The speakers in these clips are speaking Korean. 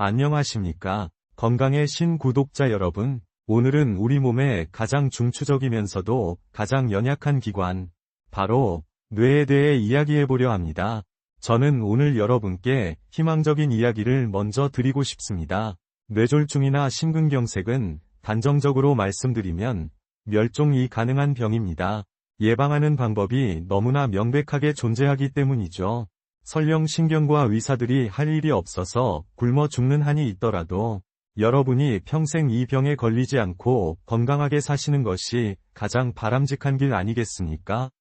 안녕하십니까? 건강의 신 구독자 여러분, 오늘은 우리 몸의 가장 중추적이면서도 가장 연약한 기관, 바로 뇌에 대해 이야기해보려 합니다. 저는 오늘 여러분께 희망적인 이야기를 먼저 드리고 싶습니다. 뇌졸중이나 심근경색은 단정적으로 말씀드리면 멸종이 가능한 병입니다. 예방하는 방법이 너무나 명백하게 존재하기 때문이죠. 설령 신경과 의사들이 할 일이 없어서 굶어 죽는 한이 있더라도 여러분이 평생 이 병에 걸리지 않고 건강하게 사시는 것이 가장 바람직한 길 아니겠습니까?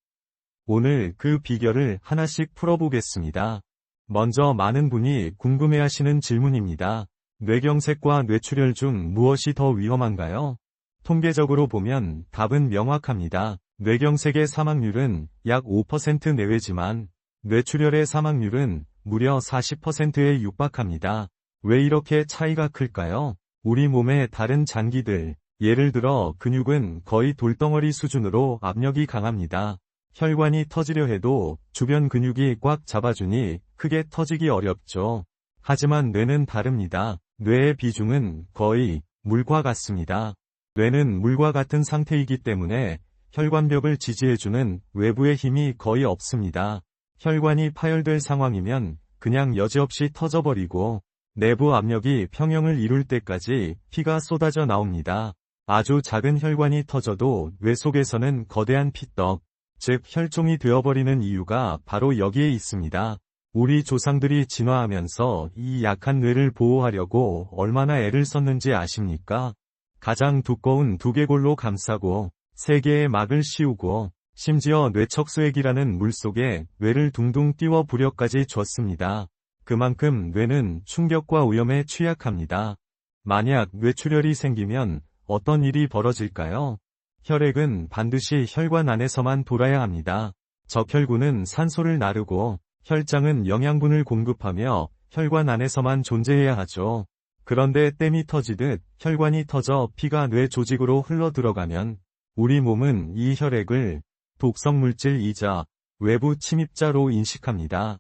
오늘 그 비결을 하나씩 풀어보겠습니다. 먼저 많은 분이 궁금해하시는 질문입니다. 뇌경색과 뇌출혈 중 무엇이 더 위험한가요? 통계적으로 보면 답은 명확합니다. 뇌경색의 사망률은 약 5% 내외지만 뇌출혈의 사망률은 무려 40%에 육박합니다. 왜 이렇게 차이가 클까요? 우리 몸의 다른 장기들, 예를 들어 근육은 거의 돌덩어리 수준으로 압력이 강합니다. 혈관이 터지려 해도 주변 근육이 꽉 잡아주니 크게 터지기 어렵죠. 하지만 뇌는 다릅니다. 뇌의 비중은 거의 물과 같습니다. 뇌는 물과 같은 상태이기 때문에 혈관벽을 지지해주는 외부의 힘이 거의 없습니다. 혈관이 파열될 상황이면 그냥 여지없이 터져버리고 내부 압력이 평형을 이룰 때까지 피가 쏟아져 나옵니다. 아주 작은 혈관이 터져도 뇌 속에서는 거대한 피떡, 즉 혈종이 되어버리는 이유가 바로 여기에 있습니다. 우리 조상들이 진화하면서 이 약한 뇌를 보호하려고 얼마나 애를 썼는지 아십니까? 가장 두꺼운 두개골로 감싸고 세 개의 막을 씌우고 심지어 뇌척수액이라는 물속에 뇌를 둥둥 띄워 부려까지 줬습니다. 그만큼 뇌는 충격과 오염에 취약합니다. 만약 뇌출혈이 생기면 어떤 일이 벌어질까요? 혈액은 반드시 혈관 안에서만 돌아야 합니다. 적혈구는 산소를 나르고 혈장은 영양분을 공급하며 혈관 안에서만 존재해야 하죠. 그런데 댐이 터지듯 혈관이 터져 피가 뇌 조직으로 흘러 들어가면 우리 몸은 이 혈액을 독성물질이자 외부 침입자로 인식합니다.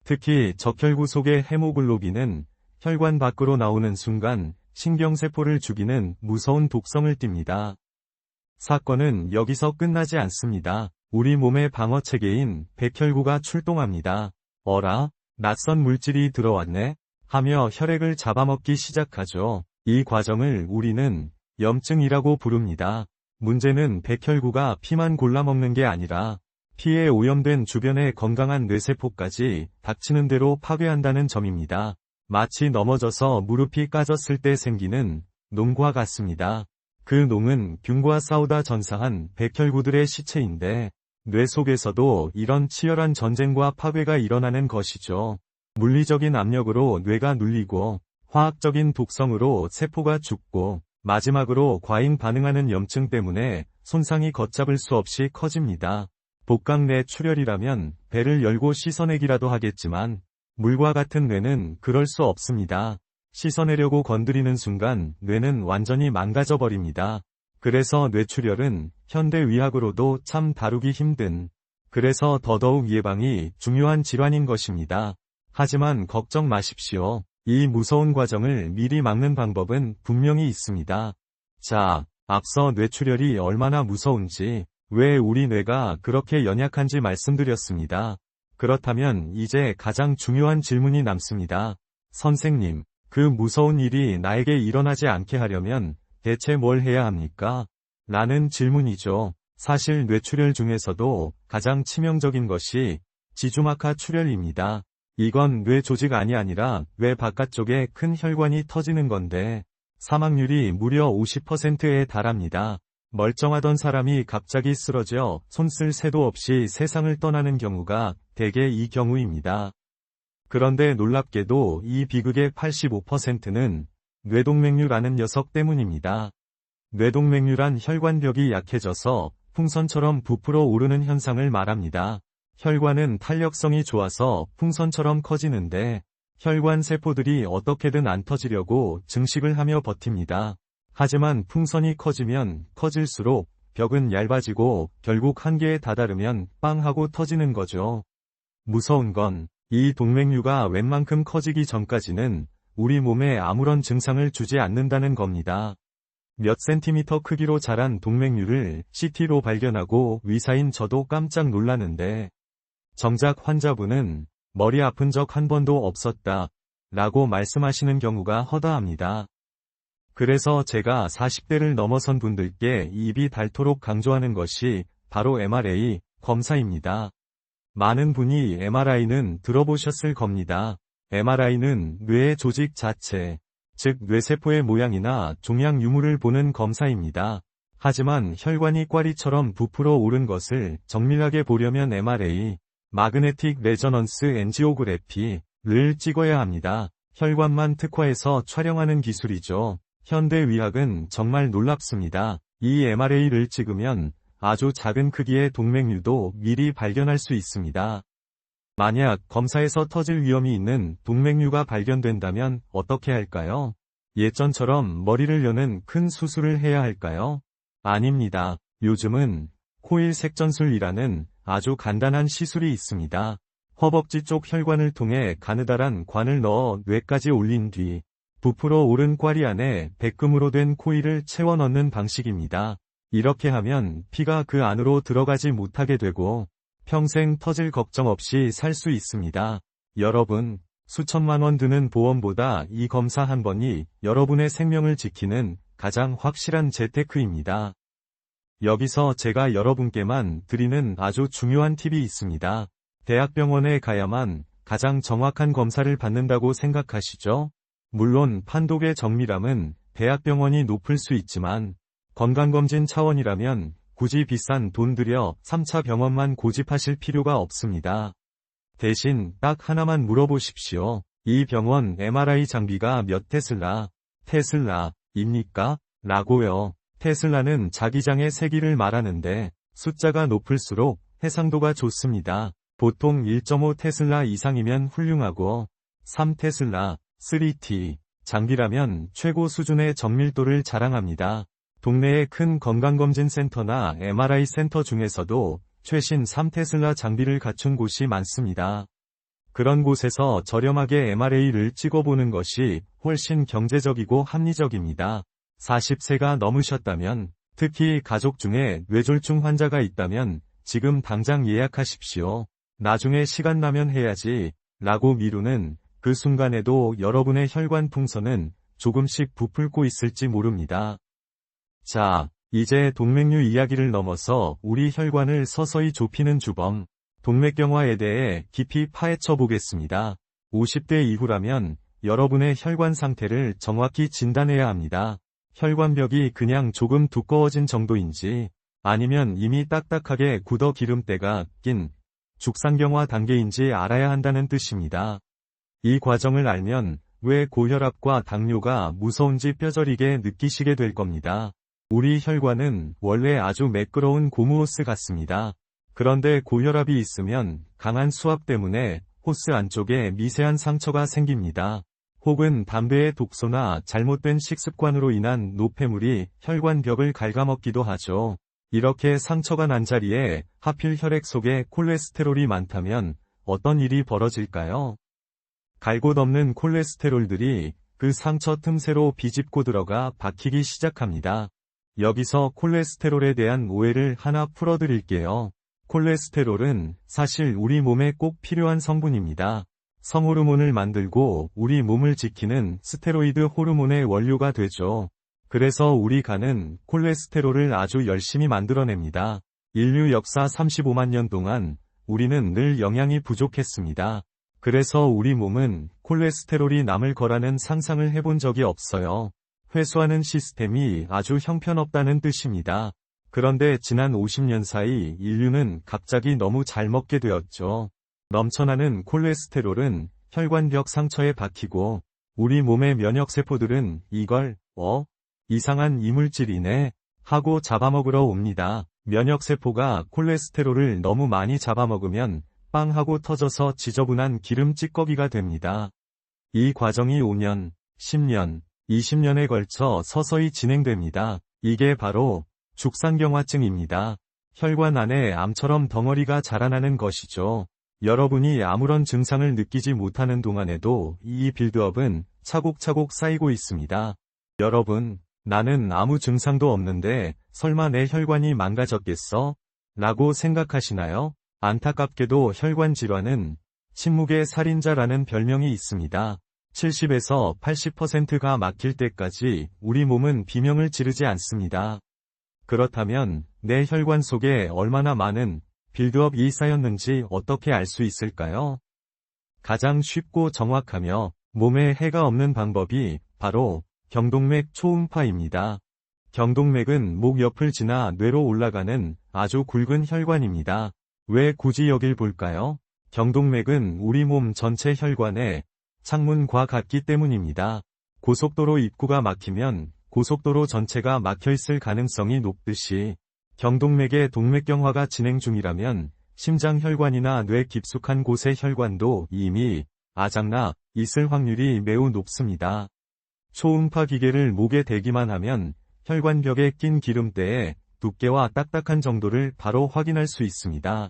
특히 적혈구 속의 헤모글로빈은 혈관 밖으로 나오는 순간 신경세포를 죽이는 무서운 독성을 띱니다. 사건은 여기서 끝나지 않습니다. 우리 몸의 방어체계인 백혈구가 출동합니다. 어라? 낯선 물질이 들어왔네? 하며 혈액을 잡아먹기 시작하죠. 이 과정을 우리는 염증이라고 부릅니다. 문제는 백혈구가 피만 골라먹는 게 아니라 피에 오염된 주변의 건강한 뇌세포까지 닥치는 대로 파괴한다는 점입니다. 마치 넘어져서 무릎이 까졌을 때 생기는 농과 같습니다. 그 농은 균과 싸우다 전사한 백혈구들의 시체인데 뇌 속에서도 이런 치열한 전쟁과 파괴가 일어나는 것이죠. 물리적인 압력으로 뇌가 눌리고 화학적인 독성으로 세포가 죽고 마지막으로 과잉 반응하는 염증 때문에 손상이 걷잡을 수 없이 커집니다. 복강내 출혈이라면 배를 열고 씻어내기라도 하겠지만 물과 같은 뇌는 그럴 수 없습니다. 씻어내려고 건드리는 순간 뇌는 완전히 망가져 버립니다. 그래서 뇌출혈은 현대의학으로도 참 다루기 힘든, 그래서 더더욱 예방이 중요한 질환인 것입니다. 하지만 걱정 마십시오. 이 무서운 과정을 미리 막는 방법은 분명히 있습니다. 자, 앞서 뇌출혈이 얼마나 무서운지, 왜 우리 뇌가 그렇게 연약한지 말씀드렸습니다. 그렇다면 이제 가장 중요한 질문이 남습니다. 선생님, 그 무서운 일이 나에게 일어나지 않게 하려면 대체 뭘 해야 합니까? 라는 질문이죠. 사실 뇌출혈 중에서도 가장 치명적인 것이 지주막하 출혈입니다. 이건 뇌 조직안이 아니라 뇌 바깥쪽에 큰 혈관이 터지는 건데 사망률이 무려 50%에 달합니다. 멀쩡하던 사람이 갑자기 쓰러져 손 쓸 새도 없이 세상을 떠나는 경우가 대개 이 경우입니다. 그런데 놀랍게도 이 비극의 85%는 뇌동맥류라는 녀석 때문입니다. 뇌동맥류란 혈관벽이 약해져서 풍선처럼 부풀어 오르는 현상을 말합니다. 혈관은 탄력성이 좋아서 풍선처럼 커지는데 혈관 세포들이 어떻게든 안 터지려고 증식을 하며 버팁니다. 하지만 풍선이 커지면 커질수록 벽은 얇아지고 결국 한계에 다다르면 빵 하고 터지는 거죠. 무서운 건 이 동맥류가 웬만큼 커지기 전까지는 우리 몸에 아무런 증상을 주지 않는다는 겁니다. 몇 센티미터 크기로 자란 동맥류를 CT로 발견하고 의사인 저도 깜짝 놀라는데, 정작 환자분은 머리 아픈 적 한 번도 없었다 라고 말씀하시는 경우가 허다합니다. 그래서 제가 40대를 넘어선 분들께 입이 닳도록 강조하는 것이 바로 MRA 검사입니다. 많은 분이 MRI는 들어보셨을 겁니다. MRI는 뇌의 조직 자체, 즉 뇌세포의 모양이나 종양 유무를 보는 검사입니다. 하지만 혈관이 꽈리처럼 부풀어 오른 것을 정밀하게 보려면 MRA, 마그네틱 레저넌스 엔지오그래피를 찍어야 합니다. 혈관만 특화해서 촬영하는 기술이죠. 현대 의학은 정말 놀랍습니다. 이 MRA를 찍으면 아주 작은 크기의 동맥류도 미리 발견할 수 있습니다. 만약 검사에서 터질 위험이 있는 동맥류가 발견된다면 어떻게 할까요? 예전처럼 머리를 여는 큰 수술을 해야 할까요? 아닙니다. 요즘은 코일 색전술이라는 아주 간단한 시술이 있습니다. 허벅지 쪽 혈관을 통해 가느다란 관을 넣어 뇌까지 올린 뒤 부풀어 오른 꽈리 안에 백금으로 된 코일을 채워 넣는 방식입니다. 이렇게 하면 피가 그 안으로 들어가지 못하게 되고 평생 터질 걱정 없이 살 수 있습니다. 여러분, 수천만 원 드는 보험보다 이 검사 한 번이 여러분의 생명을 지키는 가장 확실한 재테크입니다. 여기서 제가 여러분께만 드리는 아주 중요한 팁이 있습니다. 대학병원에 가야만 가장 정확한 검사를 받는다고 생각하시죠? 물론 판독의 정밀함은 대학병원이 높을 수 있지만 건강검진 차원이라면 굳이 비싼 돈 들여 3차 병원만 고집하실 필요가 없습니다. 대신 딱 하나만 물어보십시오. 이 병원 MRI 장비가 몇 테슬라입니까? 라고요. 테슬라는 자기장의 세기를 말하는데 숫자가 높을수록 해상도가 좋습니다. 보통 1.5 테슬라 이상이면 훌륭하고 3 테슬라, 3T 장비라면 최고 수준의 정밀도를 자랑합니다. 동네의 큰 건강검진 센터나 MRI 센터 중에서도 최신 3테슬라 장비를 갖춘 곳이 많습니다. 그런 곳에서 저렴하게 MRA를 찍어보는 것이 훨씬 경제적이고 합리적입니다. 40세가 넘으셨다면, 특히 가족 중에 뇌졸중 환자가 있다면 지금 당장 예약하십시오. 나중에 시간 나면 해야지 라고 미루는 그 순간에도 여러분의 혈관 풍선은 조금씩 부풀고 있을지 모릅니다. 자, 이제 동맥류 이야기를 넘어서 우리 혈관을 서서히 좁히는 주범, 동맥경화에 대해 깊이 파헤쳐 보겠습니다. 50대 이후라면 여러분의 혈관 상태를 정확히 진단해야 합니다. 혈관벽이 그냥 조금 두꺼워진 정도인지 아니면 이미 딱딱하게 굳어 기름때가 낀 죽상경화 단계인지 알아야 한다는 뜻입니다. 이 과정을 알면 왜 고혈압과 당뇨가 무서운지 뼈저리게 느끼시게 될 겁니다. 우리 혈관은 원래 아주 매끄러운 고무 호스 같습니다. 그런데 고혈압이 있으면 강한 수압 때문에 호스 안쪽에 미세한 상처가 생깁니다. 혹은 담배의 독소나 잘못된 식습관으로 인한 노폐물이 혈관벽을 갉아먹기도 하죠. 이렇게 상처가 난 자리에 하필 혈액 속에 콜레스테롤이 많다면 어떤 일이 벌어질까요? 갈 곳 없는 콜레스테롤들이 그 상처 틈새로 비집고 들어가 박히기 시작합니다. 여기서 콜레스테롤에 대한 오해를 하나 풀어드릴게요. 콜레스테롤은 사실 우리 몸에 꼭 필요한 성분입니다. 성호르몬을 만들고 우리 몸을 지키는 스테로이드 호르몬의 원료가 되죠. 그래서 우리 간은 콜레스테롤을 아주 열심히 만들어냅니다. 인류 역사 35만 년 동안 우리는 늘 영양이 부족했습니다. 그래서 우리 몸은 콜레스테롤이 남을 거라는 상상을 해본 적이 없어요. 회수하는 시스템이 아주 형편없다는 뜻입니다. 그런데 지난 50년 사이 인류는 갑자기 너무 잘 먹게 되었죠. 넘쳐나는 콜레스테롤은 혈관벽 상처에 박히고 우리 몸의 면역세포들은 이걸 이상한 이물질이네 하고 잡아먹으러 옵니다. 면역세포가 콜레스테롤을 너무 많이 잡아먹으면 빵 하고 터져서 지저분한 기름 찌꺼기가 됩니다. 이 과정이 5년, 10년, 20년에 걸쳐 서서히 진행됩니다. 이게 바로 죽상경화증입니다. 혈관 안에 암처럼 덩어리가 자라나는 것이죠. 여러분이 아무런 증상을 느끼지 못하는 동안에도 이 빌드업은 차곡차곡 쌓이고 있습니다. 여러분, 나는 아무 증상도 없는데 설마 내 혈관이 망가졌겠어? 라고 생각하시나요? 안타깝게도 혈관 질환은 침묵의 살인자라는 별명이 있습니다. 70에서 80%가 막힐 때까지 우리 몸은 비명을 지르지 않습니다. 그렇다면 내 혈관 속에 얼마나 많은 빌드업이 쌓였는지 어떻게 알 수 있을까요? 가장 쉽고 정확하며 몸에 해가 없는 방법이 바로 경동맥 초음파입니다. 경동맥은 목 옆을 지나 뇌로 올라가는 아주 굵은 혈관입니다. 왜 굳이 여길 볼까요? 경동맥은 우리 몸 전체 혈관의 창문과 같기 때문입니다. 고속도로 입구가 막히면 고속도로 전체가 막혀 있을 가능성이 높듯이 경동맥의 동맥경화가 진행 중이라면 심장혈관이나 뇌 깊숙한 곳의 혈관도 이미 아작나 있을 확률이 매우 높습니다. 초음파 기계를 목에 대기만 하면 혈관벽에 낀 기름때의 두께와 딱딱한 정도를 바로 확인할 수 있습니다.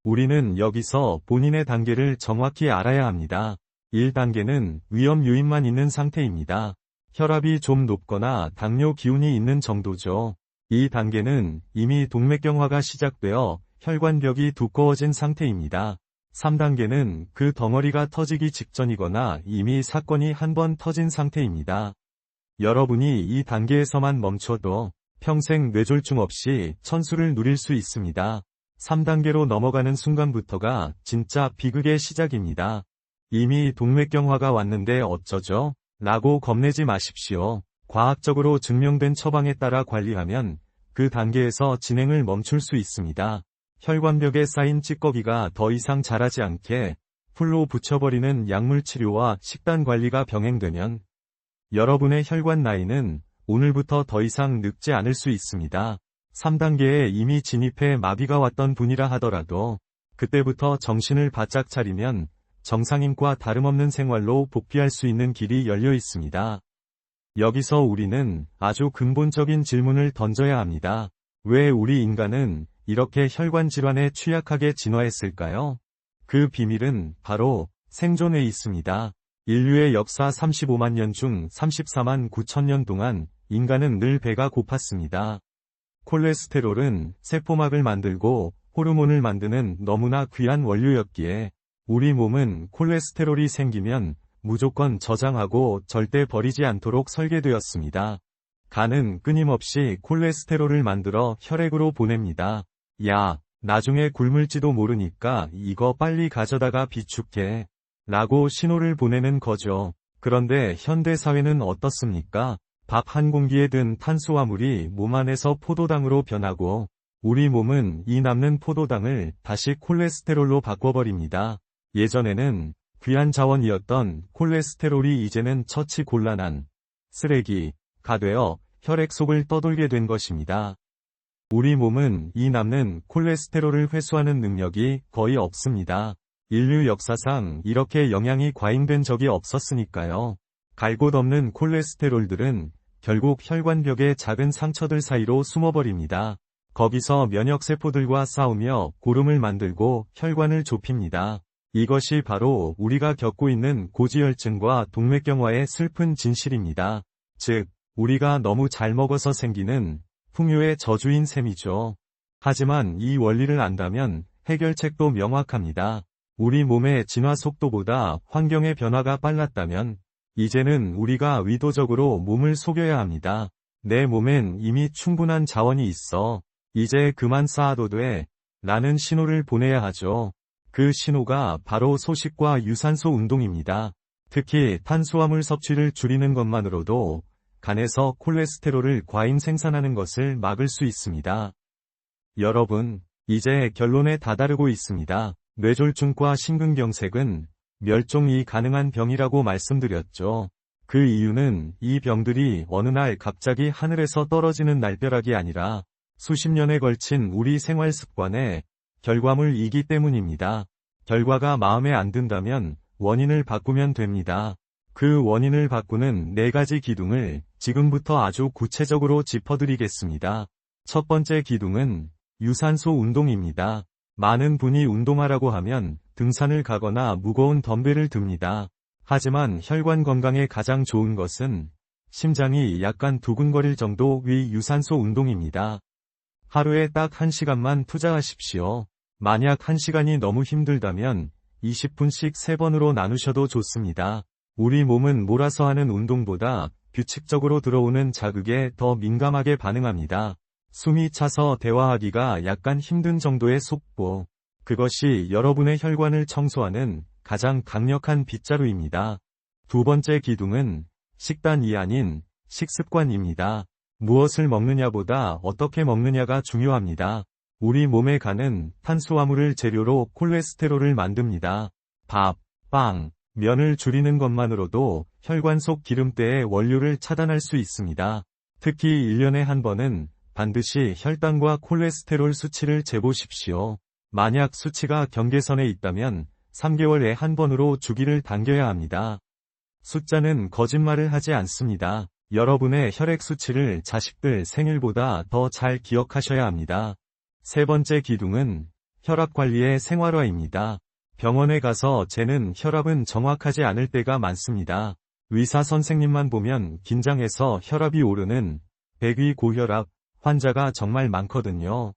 우리는 여기서 본인의 단계를 정확히 알아야 합니다. 1단계는 위험 유입만 있는 상태입니다. 혈압이 좀 높거나 당뇨 기운이 있는 정도죠. 2단계는 이미 동맥경화가 시작되어 혈관벽이 두꺼워진 상태입니다. 3단계는 그 덩어리가 터지기 직전이거나 이미 사건이 한 번 터진 상태입니다. 여러분이 이 단계에서만 멈춰도 평생 뇌졸중 없이 천수를 누릴 수 있습니다. 3단계로 넘어가는 순간부터가 진짜 비극의 시작입니다. 이미 동맥경화가 왔는데 어쩌죠? 라고 겁내지 마십시오. 과학적으로 증명된 처방에 따라 관리하면 그 단계에서 진행을 멈출 수 있습니다. 혈관벽에 쌓인 찌꺼기가 더 이상 자라지 않게 풀로 붙여버리는 약물 치료와 식단 관리가 병행되면 여러분의 혈관 나이는 오늘부터 더 이상 늙지 않을 수 있습니다. 3단계에 이미 진입해 마비가 왔던 분이라 하더라도 그때부터 정신을 바짝 차리면 정상인과 다름없는 생활로 복귀할 수 있는 길이 열려 있습니다. 여기서 우리는 아주 근본적인 질문을 던져야 합니다. 왜 우리 인간은 이렇게 혈관 질환에 취약하게 진화했을까요? 그 비밀은 바로 생존에 있습니다. 인류의 역사 35만 년 중 34만 9천 년 동안 인간은 늘 배가 고팠습니다. 콜레스테롤은 세포막을 만들고 호르몬을 만드는 너무나 귀한 원료였기에 우리 몸은 콜레스테롤이 생기면 무조건 저장하고 절대 버리지 않도록 설계되었습니다. 간은 끊임없이 콜레스테롤을 만들어 혈액으로 보냅니다. 야, 나중에 굶을지도 모르니까 이거 빨리 가져다가 비축해. 라고 신호를 보내는 거죠. 그런데 현대 사회는 어떻습니까? 밥 한 공기에 든 탄수화물이 몸 안에서 포도당으로 변하고 우리 몸은 이 남는 포도당을 다시 콜레스테롤로 바꿔버립니다. 예전에는 귀한 자원이었던 콜레스테롤이 이제는 처치 곤란한 쓰레기가 되어 혈액 속을 떠돌게 된 것입니다. 우리 몸은 이 남는 콜레스테롤을 회수하는 능력이 거의 없습니다. 인류 역사상 이렇게 영양이 과잉된 적이 없었으니까요. 갈 곳 없는 콜레스테롤들은 결국 혈관벽의 작은 상처들 사이로 숨어버립니다. 거기서 면역세포들과 싸우며 고름을 만들고 혈관을 좁힙니다. 이것이 바로 우리가 겪고 있는 고지혈증과 동맥경화의 슬픈 진실입니다. 즉, 우리가 너무 잘 먹어서 생기는 풍요의 저주인 셈이죠. 하지만 이 원리를 안다면 해결책도 명확합니다. 우리 몸의 진화 속도보다 환경의 변화가 빨랐다면 이제는 우리가 의도적으로 몸을 속여야 합니다. 내 몸엔 이미 충분한 자원이 있어. 이제 그만 쌓아도 돼. 라는 신호를 보내야 하죠. 그 신호가 바로 소식과 유산소 운동입니다. 특히 탄수화물 섭취를 줄이는 것만으로도 간에서 콜레스테롤을 과잉 생산하는 것을 막을 수 있습니다. 여러분, 이제 결론에 다다르고 있습니다. 뇌졸중과 심근경색은 멸종이 가능한 병이라고 말씀드렸죠. 그 이유는 이 병들이 어느 날 갑자기 하늘에서 떨어지는 날벼락이 아니라 수십 년에 걸친 우리 생활 습관의 결과물이기 때문입니다. 결과가 마음에 안 든다면 원인을 바꾸면 됩니다. 그 원인을 바꾸는 4가지 기둥을 지금부터 아주 구체적으로 짚어드리겠습니다. 첫 번째 기둥은 유산소 운동입니다. 많은 분이 운동하라고 하면 등산을 가거나 무거운 덤벨을 듭니다. 하지만 혈관 건강에 가장 좋은 것은 심장이 약간 두근거릴 정도의 유산소 운동입니다. 하루에 딱 1시간만 투자하십시오. 만약 1시간이 너무 힘들다면 20분씩 3번으로 나누셔도 좋습니다. 우리 몸은 몰아서 하는 운동보다 규칙적으로 들어오는 자극에 더 민감하게 반응합니다. 숨이 차서 대화하기가 약간 힘든 정도의 속보. 그것이 여러분의 혈관을 청소하는 가장 강력한 빗자루입니다. 두 번째 기둥은 식단이 아닌 식습관입니다. 무엇을 먹느냐보다 어떻게 먹느냐가 중요합니다. 우리 몸의 간은 탄수화물을 재료로 콜레스테롤을 만듭니다. 밥, 빵, 면을 줄이는 것만으로도 혈관 속 기름때의 원료를 차단할 수 있습니다. 특히 1년에 한 번은 반드시 혈당과 콜레스테롤 수치를 재보십시오. 만약 수치가 경계선에 있다면 3개월에 한 번으로 주기를 당겨야 합니다. 숫자는 거짓말을 하지 않습니다. 여러분의 혈액 수치를 자식들 생일보다 더 잘 기억하셔야 합니다. 세 번째 기둥은 혈압 관리의 생활화입니다. 병원에 가서 재는 혈압은 정확하지 않을 때가 많습니다. 의사 선생님만 보면 긴장해서 혈압이 오르는 백위 고혈압 환자가 정말 많거든요.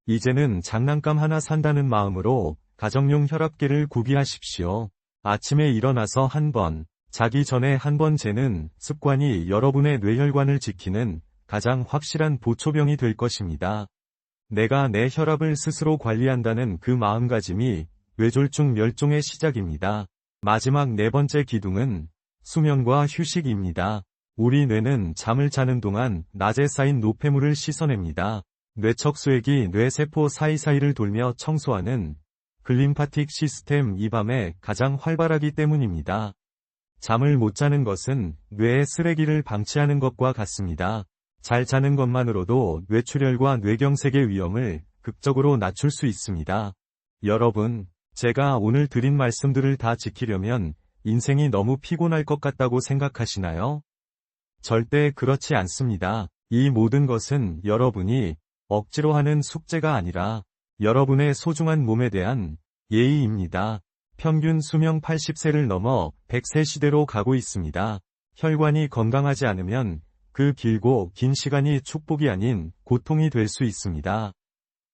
이제는 장난감 하나 산다는 마음으로 가정용 혈압계를 구비하십시오. 아침에 일어나서 한 번, 자기 전에 한 번 재는 습관이 여러분의 뇌혈관을 지키는 가장 확실한 보초병이 될 것입니다. 내가 내 혈압을 스스로 관리한다는 그 마음가짐이 뇌졸중 멸종의 시작입니다. 마지막 네 번째 기둥은 수면과 휴식입니다. 우리 뇌는 잠을 자는 동안 낮에 쌓인 노폐물을 씻어냅니다. 뇌척수액이 뇌세포 사이사이를 돌며 청소하는 글림파틱 시스템이 밤에 가장 활발하기 때문입니다. 잠을 못 자는 것은 뇌의 쓰레기를 방치하는 것과 같습니다. 잘 자는 것만으로도 뇌출혈과 뇌경색의 위험을 극적으로 낮출 수 있습니다. 여러분, 제가 오늘 드린 말씀들을 다 지키려면 인생이 너무 피곤할 것 같다고 생각하시나요? 절대 그렇지 않습니다. 이 모든 것은 여러분이 억지로 하는 숙제가 아니라 여러분의 소중한 몸에 대한 예의입니다. 평균 수명 80세를 넘어 100세 시대로 가고 있습니다. 혈관이 건강하지 않으면 그 길고 긴 시간이 축복이 아닌 고통이 될 수 있습니다.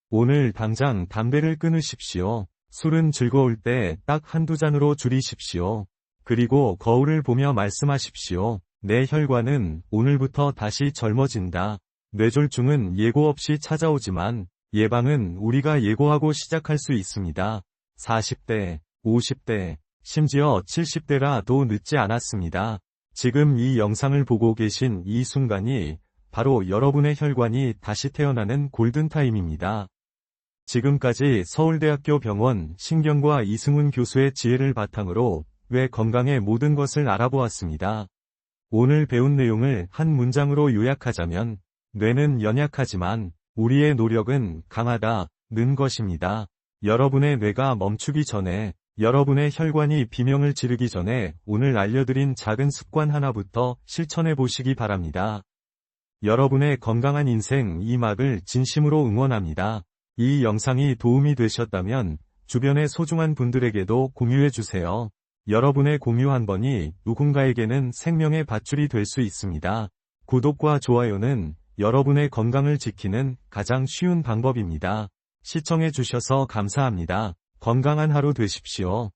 오늘 당장 담배를 끊으십시오. 술은 즐거울 때 딱 한두 잔으로 줄이십시오. 그리고 거울을 보며 말씀하십시오. 내 혈관은 오늘부터 다시 젊어진다. 뇌졸중은 예고 없이 찾아오지만 예방은 우리가 예고하고 시작할 수 있습니다. 40대, 50대, 심지어 70대라도 늦지 않았습니다. 지금 이 영상을 보고 계신 이 순간이 바로 여러분의 혈관이 다시 태어나는 골든타임입니다. 지금까지 서울대학교 병원 신경과 이승훈 교수의 지혜를 바탕으로 뇌 건강의 모든 것을 알아보았습니다. 오늘 배운 내용을 한 문장으로 요약하자면 뇌는 연약하지만 우리의 노력은 강하다는 것입니다. 여러분의 뇌가 멈추기 전에, 여러분의 혈관이 비명을 지르기 전에 오늘 알려드린 작은 습관 하나부터 실천해 보시기 바랍니다. 여러분의 건강한 인생 2막을 진심으로 응원합니다. 이 영상이 도움이 되셨다면 주변의 소중한 분들에게도 공유해 주세요. 여러분의 공유 한 번이 누군가에게는 생명의 밧줄이 될 수 있습니다. 구독과 좋아요는 여러분의 건강을 지키는 가장 쉬운 방법입니다. 시청해 주셔서 감사합니다. 건강한 하루 되십시오.